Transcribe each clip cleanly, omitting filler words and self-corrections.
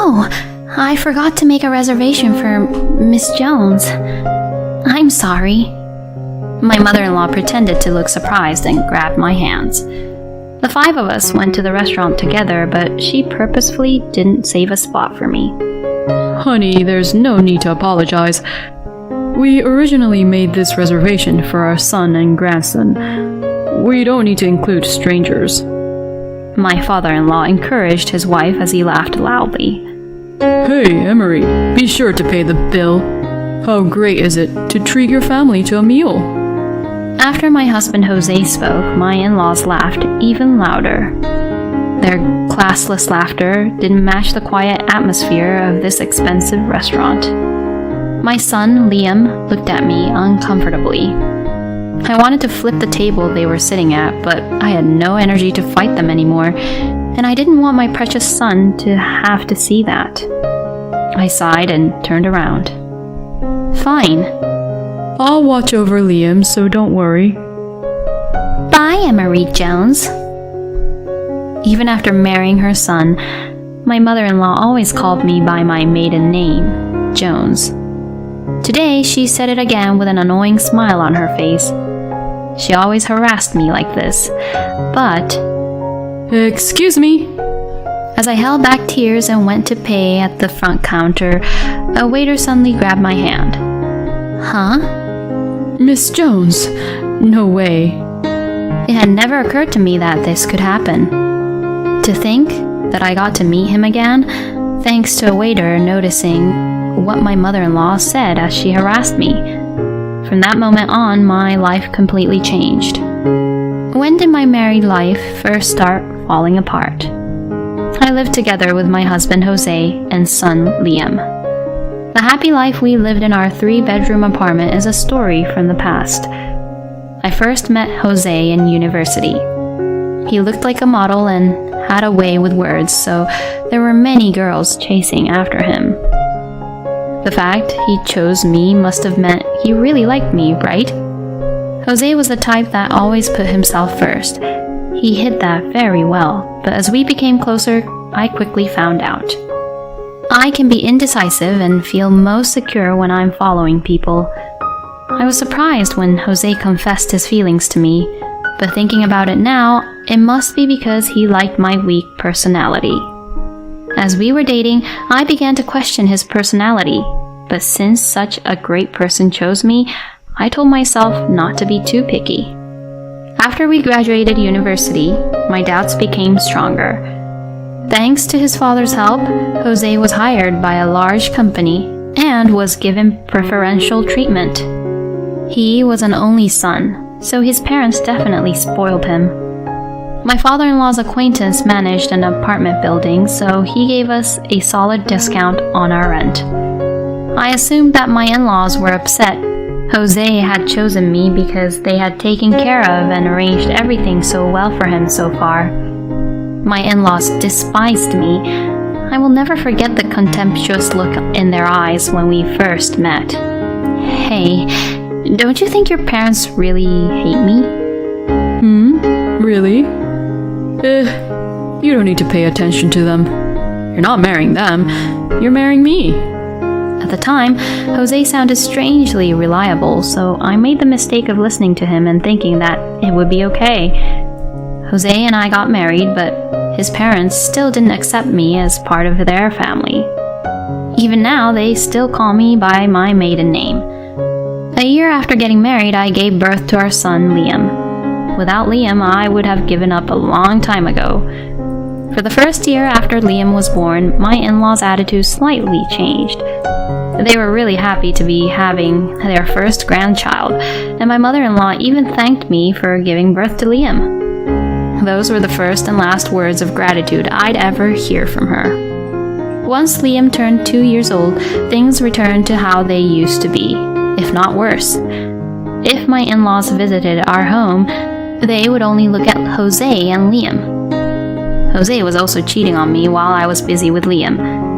Oh, I forgot to make a reservation for Miss Jones. I'm sorry. My mother-in-law pretended to look surprised and grabbed my hands. The 5 of us went to the restaurant together, but she purposefully didn't save a spot for me. Honey, there's no need to apologize. We originally made this reservation for our son and grandson. We don't need to include strangers. My father-in-law encouraged his wife as he laughed loudly. Hey, Emery, be sure to pay the bill. How great is it to treat your family to a meal? After my husband Jose spoke, my in-laws laughed even louder. Their classless laughter didn't match the quiet atmosphere of this expensive restaurant. My son, Liam, looked at me uncomfortably. I wanted to flip the table they were sitting at, but I had no energy to fight them anymore, and I didn't want my precious son to have to see that. I sighed and turned around. Fine. I'll watch over Liam, so don't worry. Bye, Emery Jones. Even after marrying her son, my mother-in-law always called me by my maiden name, Jones. Today, she said it again with an annoying smile on her face. She always harassed me like this, but... Excuse me. As I held back tears and went to pay at the front counter, a waiter suddenly grabbed my hand. Huh? Miss Jones, no way. It had never occurred to me that this could happen. To think that I got to meet him again, thanks to a waiter noticing what my mother-in-law said as she harassed me. From that moment on, my life completely changed. When did my married life first start falling apart? I lived together with my husband Jose and son Liam. The happy life we lived in our 3-bedroom apartment is a story from the past. I first met Jose in university. He looked like a model and had a way with words, so there were many girls chasing after him. The fact he chose me must have meant he really liked me, right? Jose was the type that always put himself first. He hid that very well, but as we became closer, I quickly found out. I can be indecisive and feel most secure when I'm following people. I was surprised when Jose confessed his feelings to me, but thinking about it now, it must be because he liked my weak personality. As we were dating, I began to question his personality, but since such a great person chose me, I told myself not to be too picky. After we graduated university, my doubts became stronger. Thanks to his father's help, Jose was hired by a large company and was given preferential treatment. He was an only son, so his parents definitely spoiled him. My father-in-law's acquaintance managed an apartment building, so he gave us a solid discount on our rent. I assumed that my in-laws were upset. Jose had chosen me because they had taken care of and arranged everything so well for him so far. My in-laws despised me. I will never forget the contemptuous look in their eyes when we first met. Hey, don't you think your parents really hate me? Really? You don't need to pay attention to them. You're not marrying them, you're marrying me. At the time, Jose sounded strangely reliable, so I made the mistake of listening to him and thinking that it would be okay. Jose and I got married, but his parents still didn't accept me as part of their family. Even now, they still call me by my maiden name. A year after getting married, I gave birth to our son, Liam. Without Liam, I would have given up a long time ago. For the first year after Liam was born, my in-laws' attitude slightly changed. They were really happy to be having their first grandchild, and my mother-in-law even thanked me for giving birth to Liam. Those were the first and last words of gratitude I'd ever hear from her. Once Liam turned 2 years old, things returned to how they used to be, if not worse. If my in-laws visited our home, they would only look at Jose and Liam. Jose was also cheating on me while I was busy with Liam.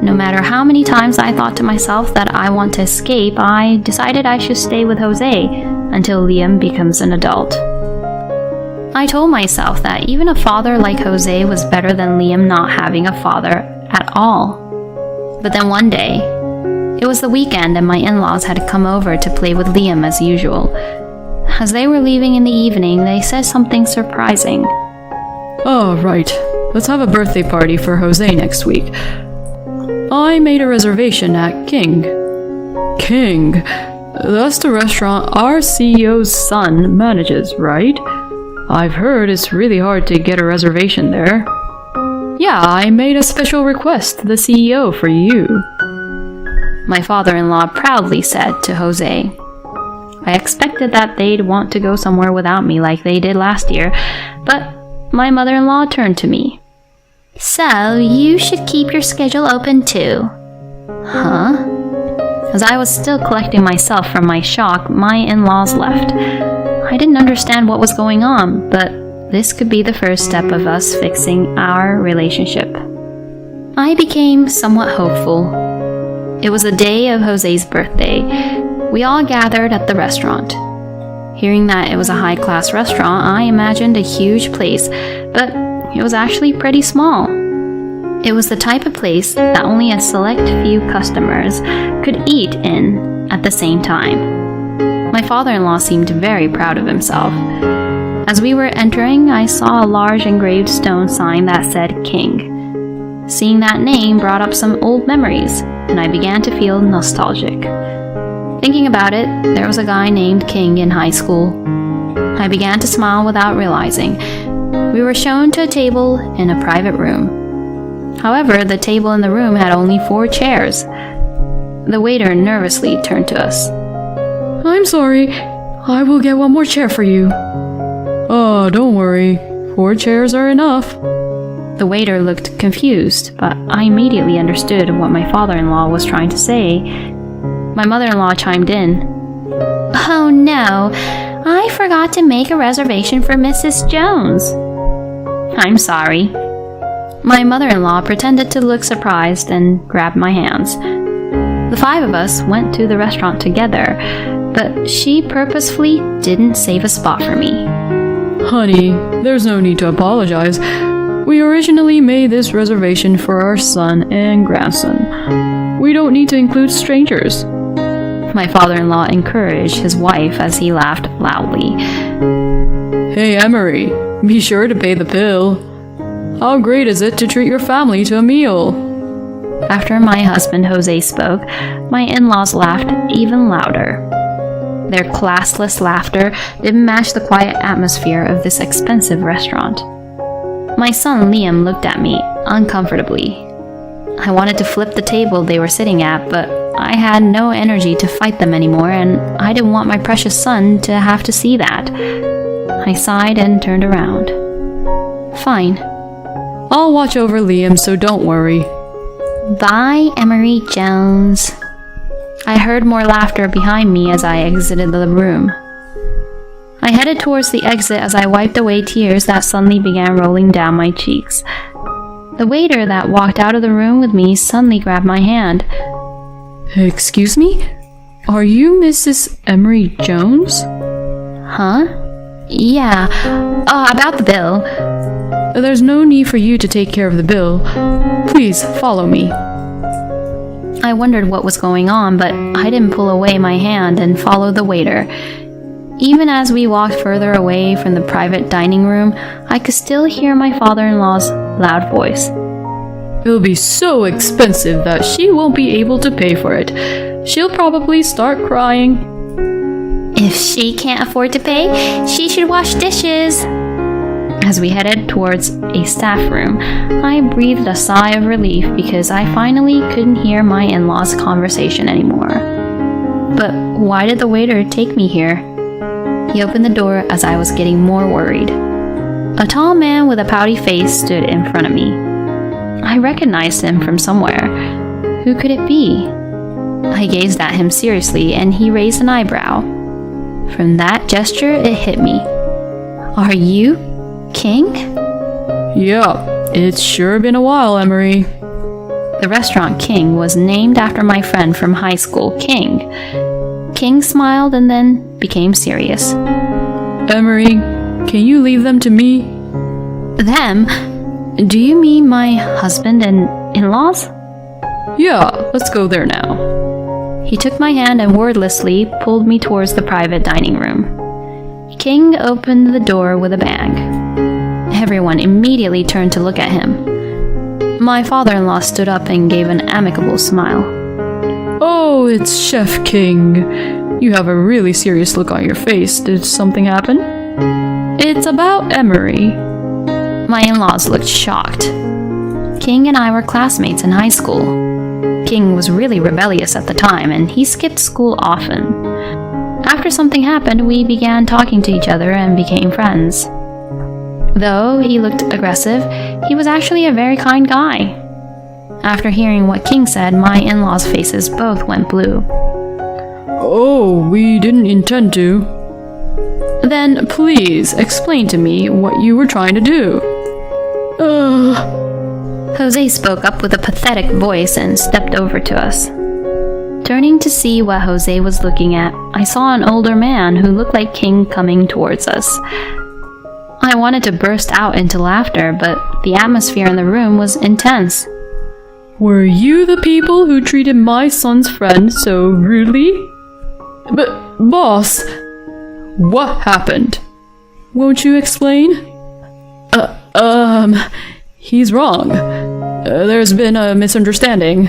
No matter how many times I thought to myself that I want to escape, I decided I should stay with Jose until Liam becomes an adult. I told myself that even a father like Jose was better than Liam not having a father at all. But then one day, it was the weekend and my in-laws had come over to play with Liam as usual. As they were leaving in the evening, they said something surprising. Oh, right. Let's have a birthday party for Jose next week. I made a reservation at King. King? That's the restaurant our CEO's son manages, right? I've heard it's really hard to get a reservation there. Yeah, I made a special request to the CEO for you. My father-in-law proudly said to Jose. I expected that they'd want to go somewhere without me like they did last year, but my mother-in-law turned to me. So, you should keep your schedule open too. Huh? As I was still collecting myself from my shock, my in-laws left. I didn't understand what was going on, but this could be the first step of us fixing our relationship. I became somewhat hopeful. It was the day of Jose's birthday. We all gathered at the restaurant. Hearing that it was a high-class restaurant, I imagined a huge place, but it was actually pretty small. It was the type of place that only a select few customers could eat in at the same time. My father-in-law seemed very proud of himself. As we were entering, I saw a large engraved stone sign that said King. Seeing that name brought up some old memories, and I began to feel nostalgic. Thinking about it, there was a guy named King in high school. I began to smile without realizing. We were shown to a table in a private room. However, the table in the room had only 4 chairs. The waiter nervously turned to us. I'm sorry, I will get one more chair for you. Oh, don't worry, 4 chairs are enough. The waiter looked confused, but I immediately understood what my father-in-law was trying to say. My mother-in-law chimed in. Oh no, I forgot to make a reservation for Mrs. Jones. I'm sorry. My mother-in-law pretended to look surprised and grabbed my hands. The 5 of us went to the restaurant together, but she purposefully didn't save a spot for me. Honey, there's no need to apologize. We originally made this reservation for our son and grandson. We don't need to include strangers. My father-in-law encouraged his wife as he laughed loudly. Hey, Emery, be sure to pay the bill. How great is it to treat your family to a meal? After my husband Jose spoke, my in-laws laughed even louder. Their classless laughter didn't match the quiet atmosphere of this expensive restaurant. My son Liam looked at me uncomfortably. I wanted to flip the table they were sitting at, but I had no energy to fight them anymore, and I didn't want my precious son to have to see that. I sighed and turned around. Fine. I'll watch over Liam, so don't worry. Bye, Emery Jones. I heard more laughter behind me as I exited the room. I headed towards the exit as I wiped away tears that suddenly began rolling down my cheeks. The waiter that walked out of the room with me suddenly grabbed my hand. Excuse me? Are you Mrs. Emery Jones? Huh? Yeah. About the bill. There's no need for you to take care of the bill. Please, follow me. I wondered what was going on, but I didn't pull away my hand and follow the waiter. Even as we walked further away from the private dining room, I could still hear my father-in-law's loud voice. It'll be so expensive that she won't be able to pay for it. She'll probably start crying. If she can't afford to pay, she should wash dishes. As we headed towards a staff room, I breathed a sigh of relief because I finally couldn't hear my in-laws' conversation anymore. But why did the waiter take me here? He opened the door as I was getting more worried. A tall man with a pouty face stood in front of me. I recognized him from somewhere. Who could it be? I gazed at him seriously, and he raised an eyebrow. From that gesture, it hit me. Are you King? Yeah, it's sure been a while, Emery. The restaurant King was named after my friend from high school, King. King smiled and then became serious. Emery, can you leave them to me? Them? Do you mean my husband and in-laws? Yeah, let's go there now. He took my hand and wordlessly pulled me towards the private dining room. King opened the door with a bang. Everyone immediately turned to look at him. My father-in-law stood up and gave an amicable smile. Oh, it's Chef King. You have a really serious look on your face. Did something happen? It's about Emery. My in-laws looked shocked. King and I were classmates in high school. King was really rebellious at the time, and he skipped school often. After something happened, we began talking to each other and became friends. Though he looked aggressive, he was actually a very kind guy. After hearing what King said, my in-laws' faces both went blue. Oh, we didn't intend to. Then please explain to me what you were trying to do. Jose spoke up with a pathetic voice and stepped over to us. Turning to see what Jose was looking at, I saw an older man who looked like King coming towards us. I wanted to burst out into laughter, but the atmosphere in the room was intense. Were you the people who treated my son's friend so rudely? But, boss, what happened? Won't you explain? He's wrong. There's been a misunderstanding.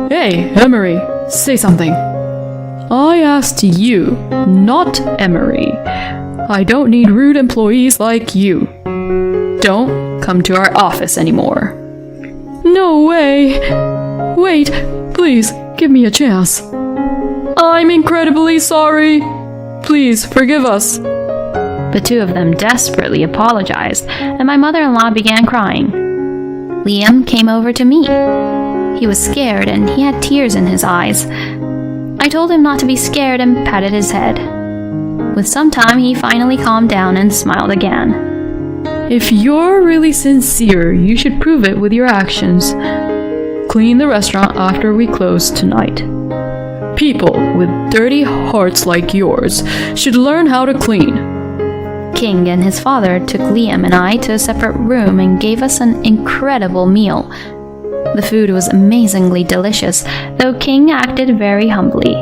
Hey, Emery, say something. I asked you, not Emery. I don't need rude employees like you. Don't come to our office anymore. No way! Wait, please, give me a chance. I'm incredibly sorry. Please, forgive us. The two of them desperately apologized, and my mother-in-law began crying. Liam came over to me. He was scared, and he had tears in his eyes. I told him not to be scared and patted his head. With some time, he finally calmed down and smiled again. If you're really sincere, you should prove it with your actions. Clean the restaurant after we close tonight. People with dirty hearts like yours should learn how to clean. King and his father took Liam and I to a separate room and gave us an incredible meal. The food was amazingly delicious, though King acted very humbly.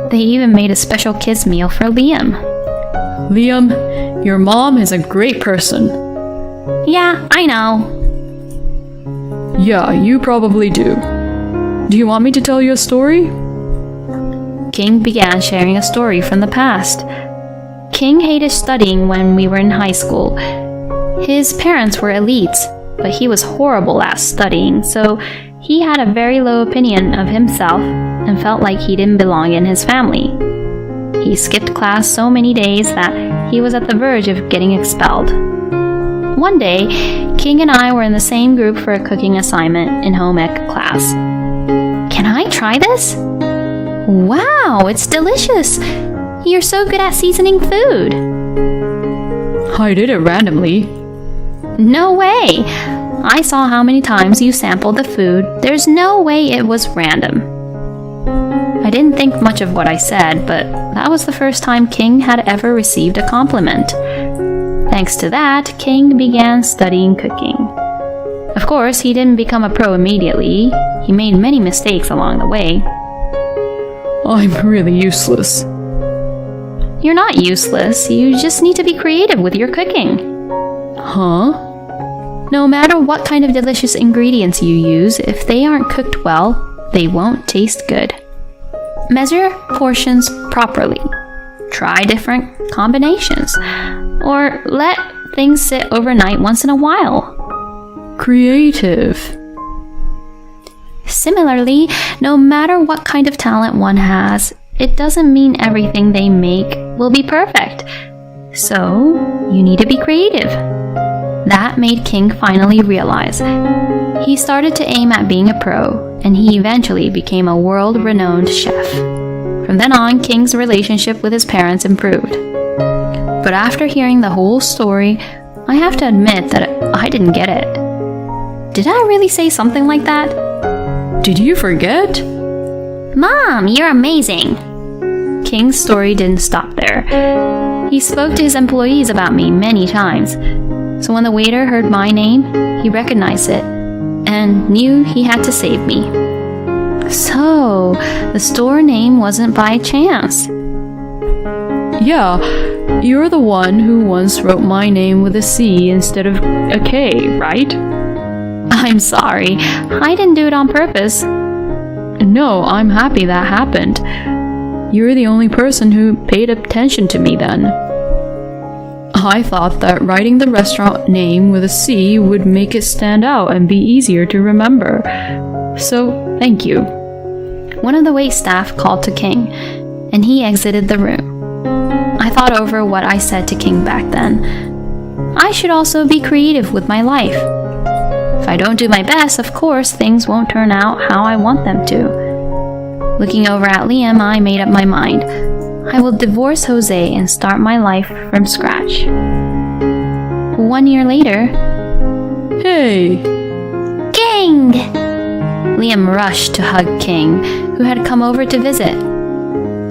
They even made a special kids meal for Liam. Liam, your mom is a great person. Yeah, I know. Yeah, you probably do. Do you want me to tell you a story? King began sharing a story from the past. King hated studying when we were in high school. His parents were elites, but he was horrible at studying, so he had a very low opinion of himself and felt like he didn't belong in his family. He skipped class so many days that he was at the verge of getting expelled. One day, King and I were in the same group for a cooking assignment in home ec class. Can I try this? Wow, it's delicious! You're so good at seasoning food. I did it randomly. No way! I saw how many times you sampled the food. There's no way it was random. I didn't think much of what I said, but that was the first time King had ever received a compliment. Thanks to that, King began studying cooking. Of course, he didn't become a pro immediately. He made many mistakes along the way. I'm really useless. You're not useless. You just need to be creative with your cooking. Huh? No matter what kind of delicious ingredients you use, if they aren't cooked well, they won't taste good. Measure portions properly. Try different combinations. Or let things sit overnight once in a while. Creative. Similarly, no matter what kind of talent one has, it doesn't mean everything they make will be perfect. So, you need to be creative. That made King finally realize. He started to aim at being a pro, and he eventually became a world-renowned chef. From then on, King's relationship with his parents improved. But after hearing the whole story, I have to admit that I didn't get it. Did I really say something like that? Did you forget? Mom, you're amazing! King's story didn't stop there. He spoke to his employees about me many times. So when the waiter heard my name, he recognized it and knew he had to save me. So, the store name wasn't by chance. Yeah, you're the one who once wrote my name with a C instead of a K, right? I'm sorry, I didn't do it on purpose. No, I'm happy that happened. You're the only person who paid attention to me then. I thought that writing the restaurant name with a C would make it stand out and be easier to remember. So, thank you. One of the waitstaff called to King, and he exited the room. I thought over what I said to King back then. I should also be creative with my life. If I don't do my best, of course, things won't turn out how I want them to. Looking over at Liam, I made up my mind. I will divorce Jose and start my life from scratch. 1 year later, Hey! King! Liam rushed to hug King, who had come over to visit.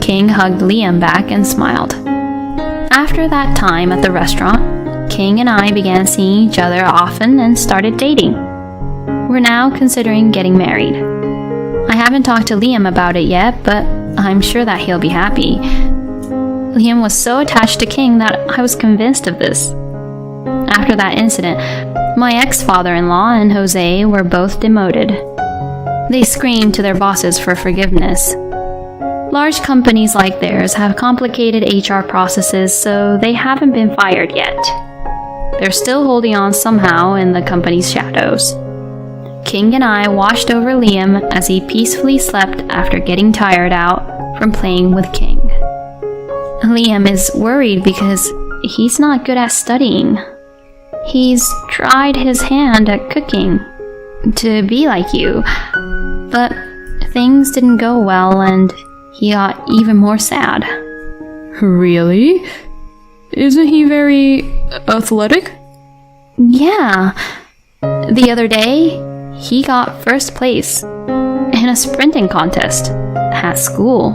King hugged Liam back and smiled. After that time at the restaurant, King and I began seeing each other often and started dating. We're now considering getting married. I haven't talked to Liam about it yet, but I'm sure that he'll be happy. Liam was so attached to King that I was convinced of this. After that incident, my ex-father-in-law and Jose were both demoted. They screamed to their bosses for forgiveness. Large companies like theirs have complicated HR processes, so they haven't been fired yet. They're still holding on somehow in the company's shadows. King and I watched over Liam as he peacefully slept after getting tired out from playing with King. Liam is worried because he's not good at studying. He's tried his hand at cooking to be like you, but things didn't go well and he got even more sad. Really? Isn't he very athletic? Yeah. The other day, he got first place in a sprinting contest at school.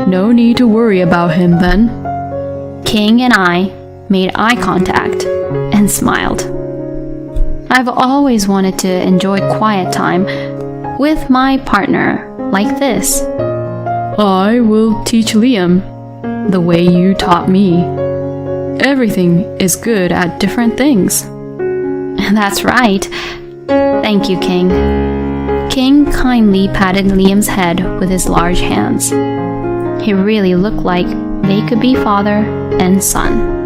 No need to worry about him then. King and I made eye contact and smiled. I've always wanted to enjoy quiet time with my partner like this. I will teach Liam the way you taught me. Everything is good at different things. That's right. Thank you, King. King kindly patted Liam's head with his large hands. He really looked like they could be father and son.